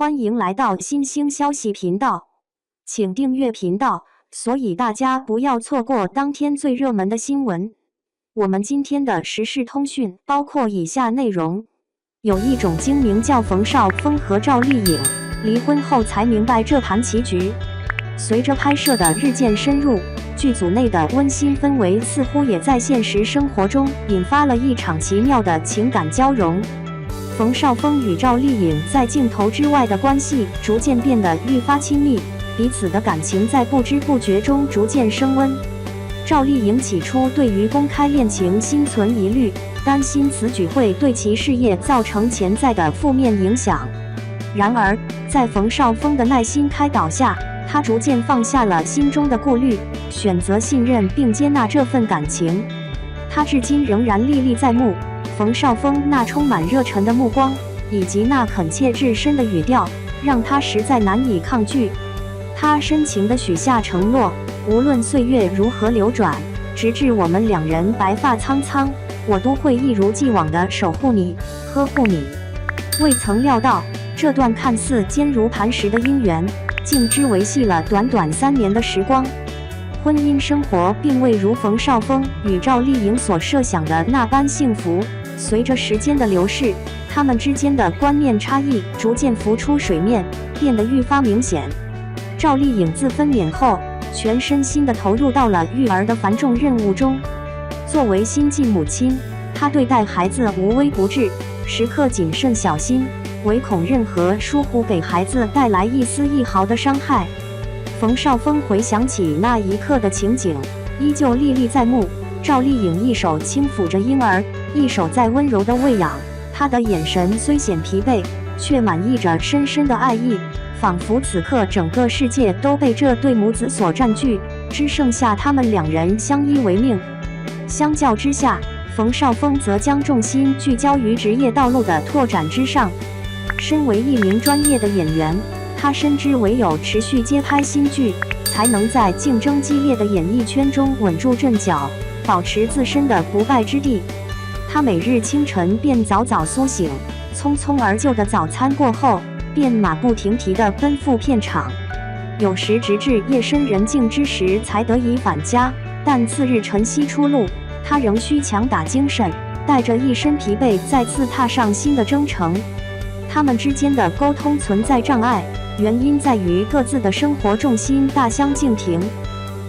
欢迎来到新兴消息频道，请订阅频道，所以大家不要错过当天最热门的新闻。我们今天的时事通讯包括以下内容：有一种精明叫冯绍峰和赵丽颖，离婚后才明白这盘棋局。随着拍摄的日渐深入，剧组内的温馨氛围似乎也在现实生活中引发了一场奇妙的情感交融。冯绍峰与赵丽颖在镜头之外的关系逐渐变得愈发亲密，彼此的感情在不知不觉中逐渐升温。赵丽颖起初对于公开恋情心存疑虑，担心此举会对其事业造成潜在的负面影响。然而，在冯绍峰的耐心开导下，他逐渐放下了心中的顾虑，选择信任并接纳这份感情。他至今仍然历历在目。冯绍峰那充满热忱的目光，以及那恳切至深的语调，让他实在难以抗拒。他深情地许下承诺，无论岁月如何流转，直至我们两人白发苍苍，我都会一如既往地守护你，呵护你。未曾料到，这段看似坚如磐石的姻缘，竟只维系了短短3年的时光。婚姻生活并未如冯绍峰与赵丽颖所设想的那般幸福。随着时间的流逝，他们之间的观念差异逐渐浮出水面，变得愈发明显。赵丽颖自分娩后，全身心地投入到了育儿的繁重任务中。作为新晋母亲，她对待孩子无微不至，时刻谨慎小心，唯恐任何疏忽给孩子带来一丝一毫的伤害。冯绍峰回想起那一刻的情景，依旧历历在目。赵丽颖一手轻抚着婴儿，一手在温柔地喂养，她的眼神虽显疲惫，却满溢着深深的爱意，仿佛此刻整个世界都被这对母子所占据，只剩下他们两人相依为命。相较之下，冯绍峰则将重心聚焦于职业道路的拓展之上。身为一名专业的演员，他深知唯有持续接拍新剧，才能在竞争激烈的演艺圈中稳住阵脚，保持自身的不败之地。他每日清晨便早早苏醒，匆匆而就的早餐过后，便马不停蹄地奔赴片场，有时直至夜深人静之时才得以返家。但次日晨曦初露，他仍需强打精神，带着一身疲惫再次踏上新的征程。他们之间的沟通存在障碍，原因在于各自的生活重心大相径庭。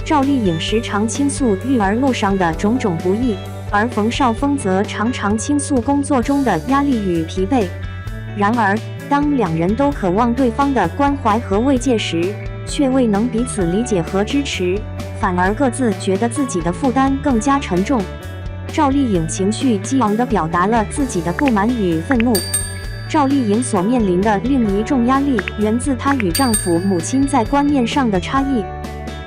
赵丽颖时常倾诉育儿路上的种种不易，而冯绍峰则常常倾诉工作中的压力与疲惫。然而，当两人都渴望对方的关怀和慰藉时，却未能彼此理解和支持，反而各自觉得自己的负担更加沉重。赵丽颖情绪激昂地表达了自己的不满与愤怒。赵丽颖所面临的另一重压力源自她与丈夫母亲在观念上的差异。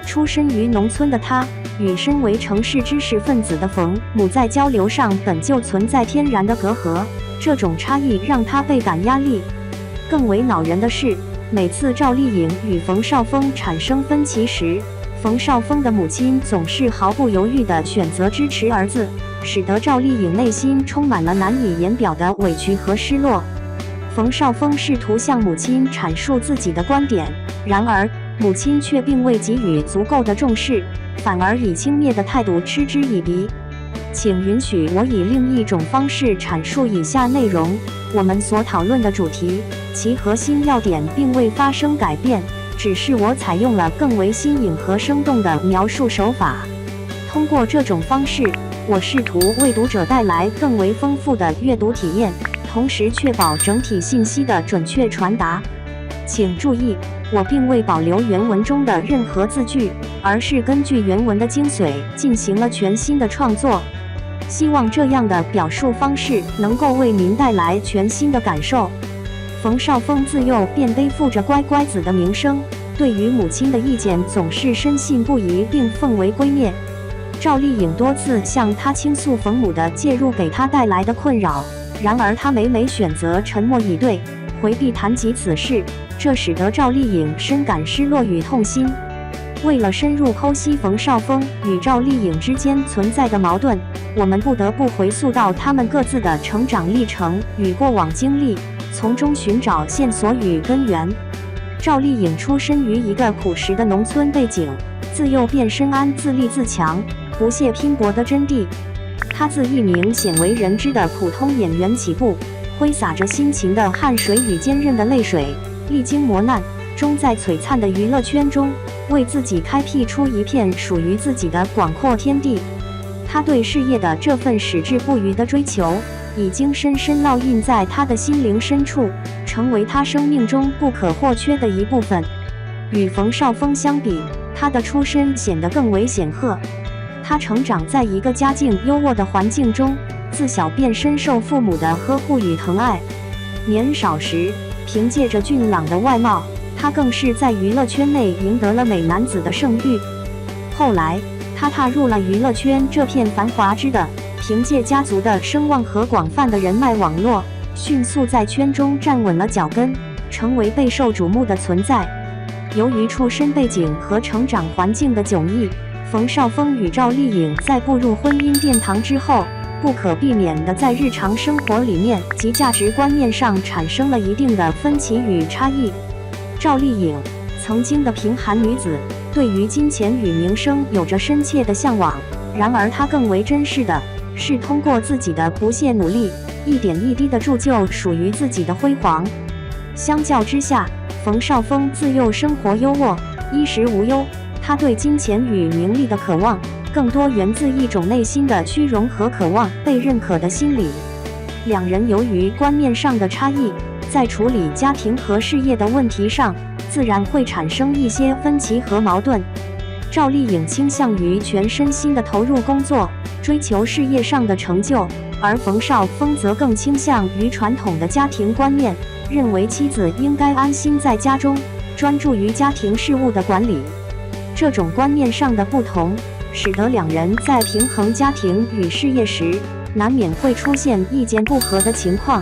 出身于农村的她，与身为城市知识分子的冯母在交流上本就存在天然的隔阂，这种差异让她倍感压力。更为恼人的是，每次赵丽颖与冯绍峰产生分歧时，冯绍峰的母亲总是毫不犹豫地选择支持儿子，使得赵丽颖内心充满了难以言表的委屈和失落。冯绍峰试图向母亲阐述自己的观点，然而母亲却并未给予足够的重视，反而以轻蔑的态度嗤之以鼻。请允许我以另一种方式阐述以下内容。我们所讨论的主题，其核心要点并未发生改变，只是我采用了更为新颖和生动的描述手法。通过这种方式，我试图为读者带来更为丰富的阅读体验，同时确保整体信息的准确传达。请注意，我并未保留原文中的任何字句，而是根据原文的精髓进行了全新的创作。希望这样的表述方式能够为您带来全新的感受。冯绍峰自幼便背负着乖乖子的名声，对于母亲的意见总是深信不疑并奉为圭臬。赵丽颖多次向他倾诉冯母的介入给他带来的困扰，然而他每每选择沉默以对，回避谈及此事，这使得赵丽颖深感失落与痛心。为了深入剖析冯绍峰与赵丽颖之间存在的矛盾，我们不得不回溯到他们各自的成长历程与过往经历，从中寻找线索与根源。赵丽颖出身于一个朴实的农村背景，自幼便深谙自立自强、不懈拼搏的真谛。她自一名鲜为人知的普通演员起步，挥洒着辛勤的汗水与坚韧的泪水，历经磨难，终在璀璨的娱乐圈中，为自己开辟出一片属于自己的广阔天地。她对事业的这份矢志不渝的追求，已经深深烙印在她的心灵深处，成为她生命中不可或缺的一部分。与冯绍峰相比，她的出身显得更为显赫。她成长在一个家境优渥的环境中，自小便深受父母的呵护与疼爱。年少时，凭借着俊朗的外貌，她更是在娱乐圈内赢得了美男子的盛誉。后来，她踏入了娱乐圈这片繁华之地，凭借家族的声望和广泛的人脉网络，迅速在圈中站稳了脚跟，成为备受瞩目的存在。由于出身背景和成长环境的迥异，冯绍峰与赵丽颖在步入婚姻殿堂之后，不可避免地在日常生活理念及价值观念上产生了一定的分歧与差异。赵丽颖，曾经的贫寒女子，对于金钱与名声有着深切的向往，然而她更为珍视的是通过自己的不懈努力，一点一滴地铸就属于自己的辉煌。相较之下，冯绍峰自幼生活优渥，衣食无忧，他对金钱与名利的渴望，更多源自一种内心的虚荣和渴望被认可的心理。两人由于观念上的差异，在处理家庭和事业的问题上，自然会产生一些分歧和矛盾。赵丽颖倾向于全身心地投入工作，追求事业上的成就，而冯绍峰则更倾向于传统的家庭观念，认为妻子应该安心在家中，专注于家庭事务的管理。这种观念上的不同，使得两人在平衡家庭与事业时，难免会出现意见不合的情况。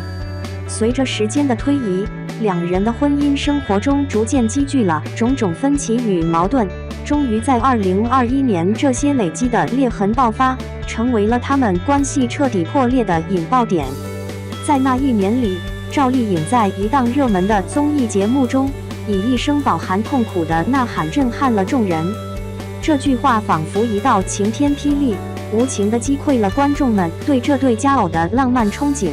随着时间的推移，两人的婚姻生活中逐渐积聚了种种分歧与矛盾，终于在2021年，这些累积的裂痕爆发，成为了他们关系彻底破裂的引爆点。在那一年里，赵丽颖在一档热门的综艺节目中，以一声饱含痛苦的呐喊震撼了众人。这句话仿佛一道晴天霹雳，无情地击溃了观众们对这对佳偶的浪漫憧憬。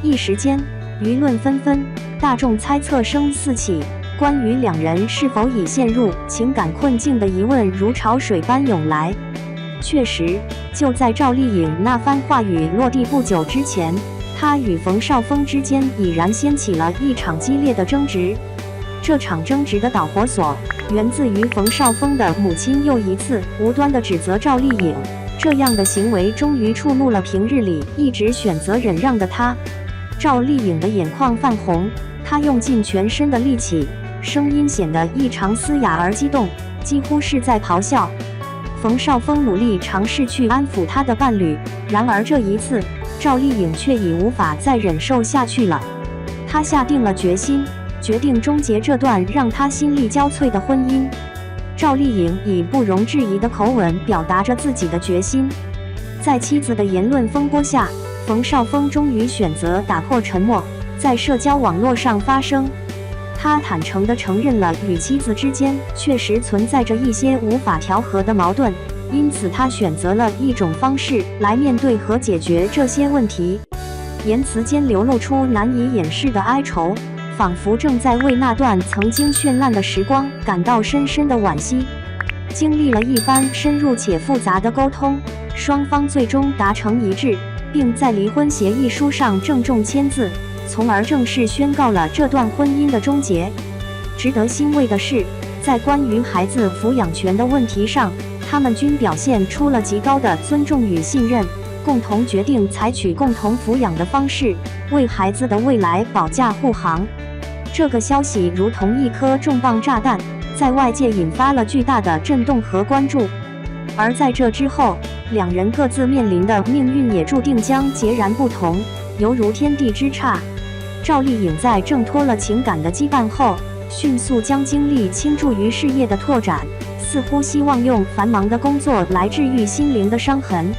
一时间，舆论纷纷，大众猜测声四起，关于两人是否已陷入情感困境的疑问如潮水般涌来。确实，就在赵丽颖那番话语落地不久之前，她与冯绍峰之间已然掀起了一场激烈的争执。这场争执的导火索，源自于冯绍峰的母亲又一次无端地指责赵丽颖，这样的行为终于触怒了平日里一直选择忍让的她。赵丽颖的眼眶泛红，她用尽全身的力气，声音显得异常嘶哑而激动，几乎是在咆哮。冯绍峰努力尝试去安抚他的伴侣，然而这一次，赵丽颖却已无法再忍受下去了。她下定了决心，决定终结这段让她心力交瘁的婚姻。赵丽颖以不容置疑的口吻表达着自己的决心。在妻子的言论风波下，冯绍峰终于选择打破沉默，在社交网络上发声。他坦诚地承认了与妻子之间确实存在着一些无法调和的矛盾，因此他选择了一种方式来面对和解决这些问题。言辞间流露出难以掩饰的哀愁，仿佛正在为那段曾经绚烂的时光感到深深的惋惜。经历了一番深入且复杂的沟通，双方最终达成一致，并在离婚协议书上郑重签字，从而正式宣告了这段婚姻的终结。值得欣慰的是，在关于孩子抚养权的问题上，他们均表现出了极高的尊重与信任，共同决定采取共同抚养的方式，为孩子的未来保驾护航。这个消息如同一颗重磅炸弹，在外界引发了巨大的震动和关注。而在这之后，两人各自面临的命运也注定将截然不同，犹如天地之差。赵丽颖在挣脱了情感的羁绊后，迅速将精力倾注于事业的拓展，似乎希望用繁忙的工作来治愈心灵的伤痕。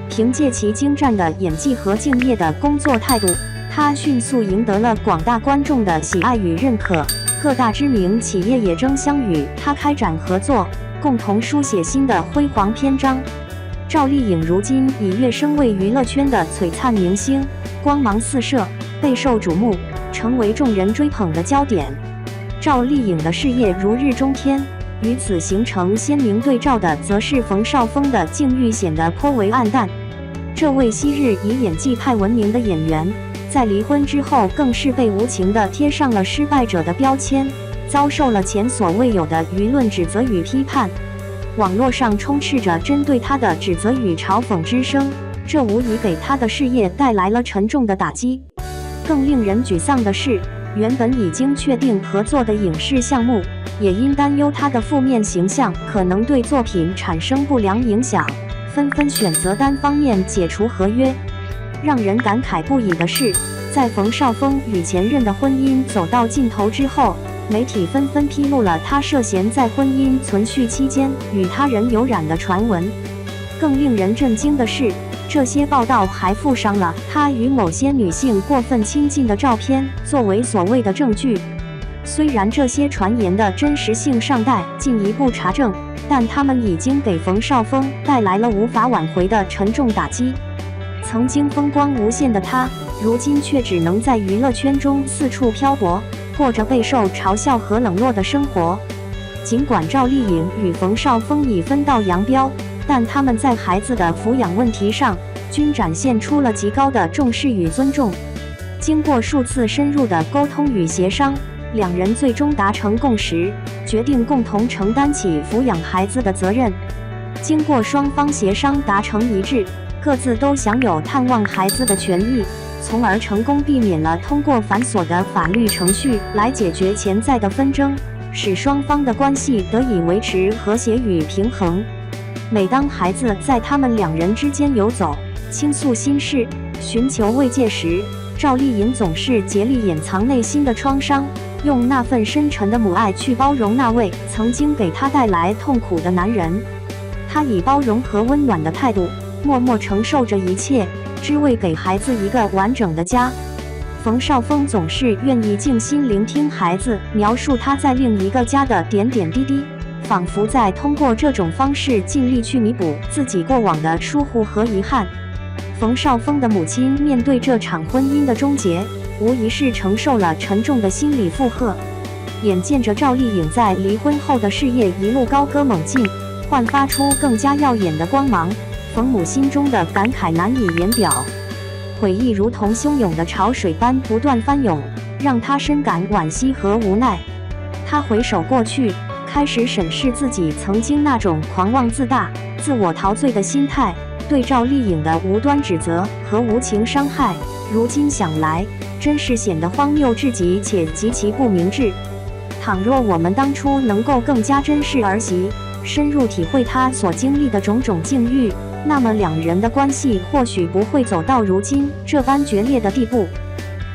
凭借其精湛的演技和敬业的工作态度，他迅速赢得了广大观众的喜爱与认可，各大知名企业也争相与他开展合作，共同书写新的辉煌篇章。赵丽颖如今已跃升为娱乐圈的璀璨明星，光芒四射，备受瞩目，成为众人追捧的焦点。赵丽颖的事业如日中天，与此形成鲜明对照的，则是冯绍峰的境遇显得颇为黯淡。这位昔日以演技派闻名的演员，在离婚之后更是被无情地贴上了失败者的标签，遭受了前所未有的舆论指责与批判。网络上充斥着针对他的指责与嘲讽之声，这无疑给他的事业带来了沉重的打击。更令人沮丧的是，原本已经确定合作的影视项目，也因担忧他的负面形象可能对作品产生不良影响，纷纷选择单方面解除合约。让人感慨不已的是，在冯绍峰与前任的婚姻走到尽头之后，媒体纷纷披露了他涉嫌在婚姻存续期间与他人有染的传闻。更令人震惊的是，这些报道还附上了他与某些女性过分亲近的照片，作为所谓的证据。虽然这些传言的真实性尚待进一步查证，但他们已经给冯绍峰带来了无法挽回的沉重打击。曾经风光无限的他，如今却只能在娱乐圈中四处漂泊，过着备受嘲笑和冷落的生活。尽管赵丽颖与冯绍峰已分道扬镳，但他们在孩子的抚养问题上均展现出了极高的重视与尊重。经过数次深入的沟通与协商，两人最终达成共识，决定共同承担起抚养孩子的责任。经过双方协商达成一致，各自都享有探望孩子的权益，从而成功避免了通过繁琐的法律程序来解决潜在的纷争，使双方的关系得以维持和谐与平衡。每当孩子在他们两人之间游走，倾诉心事，寻求慰藉时，赵丽颖总是竭力掩藏内心的创伤，用那份深沉的母爱去包容那位曾经给她带来痛苦的男人。她以包容和温暖的态度，默默承受着一切，只为给孩子一个完整的家。冯绍峰总是愿意静心聆听孩子描述他在另一个家的点点滴滴，仿佛在通过这种方式尽力去弥补自己过往的疏忽和遗憾。冯绍峰的母亲面对这场婚姻的终结，无疑是承受了沉重的心理负荷。眼见着赵丽颖在离婚后的事业一路高歌猛进，焕发出更加耀眼的光芒，冯母心中的感慨难以言表，悔意如同汹涌的潮水般不断翻涌，让她深感惋惜和无奈。她回首过去，开始审视自己曾经那种狂妄自大、自我陶醉的心态，对赵丽颖的无端指责和无情伤害，如今想来，真是显得荒谬至极且极其不明智。倘若我们当初能够更加珍视儿媳，深入体会她所经历的种种境遇，那么两人的关系或许不会走到如今这般决裂的地步。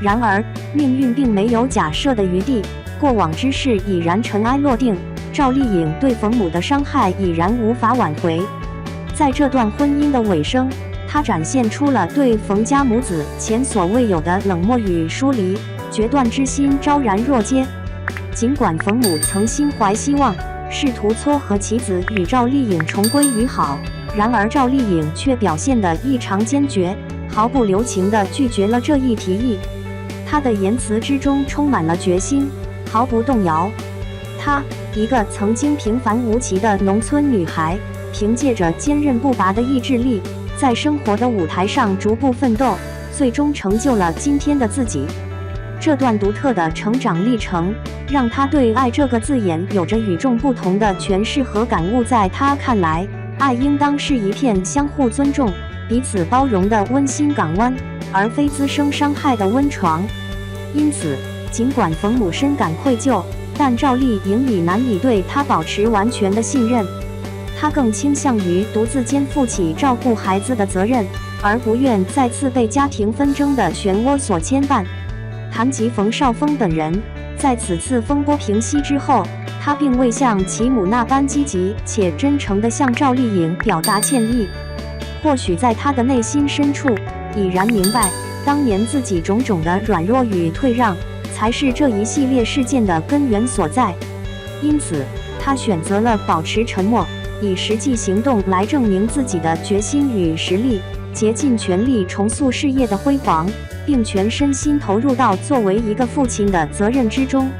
然而，命运并没有假设的余地，过往之事已然尘埃落定，赵丽颖对冯母的伤害已然无法挽回。在这段婚姻的尾声，她展现出了对冯家母子前所未有的冷漠与疏离，决断之心昭然若揭。尽管冯母曾心怀希望，试图撮合其子与赵丽颖重归于好，然而赵丽颖却表现得异常坚决，毫不留情地拒绝了这一提议。她的言辞之中充满了决心，毫不动摇。她，一个曾经平凡无奇的农村女孩，凭借着坚韧不拔的意志力，在生活的舞台上逐步奋斗，最终成就了今天的自己。这段独特的成长历程，让她对爱这个字眼有着与众不同的诠释和感悟。在她看来，爱应当是一片相互尊重、彼此包容的温馨港湾，而非滋生伤害的温床。因此，尽管冯母深感愧疚，但赵丽颖已难以对她保持完全的信任。她更倾向于独自肩负起照顾孩子的责任，而不愿再次被家庭纷争的漩涡所牵绊。谈及冯绍峰本人，在此次风波平息之后，他并未像其母那般积极且真诚地向赵丽颖表达歉意。或许在他的内心深处，已然明白，当年自己种种的软弱与退让，才是这一系列事件的根源所在。因此，他选择了保持沉默，以实际行动来证明自己的决心与实力，竭尽全力重塑事业的辉煌，并全身心投入到作为一个父亲的责任之中。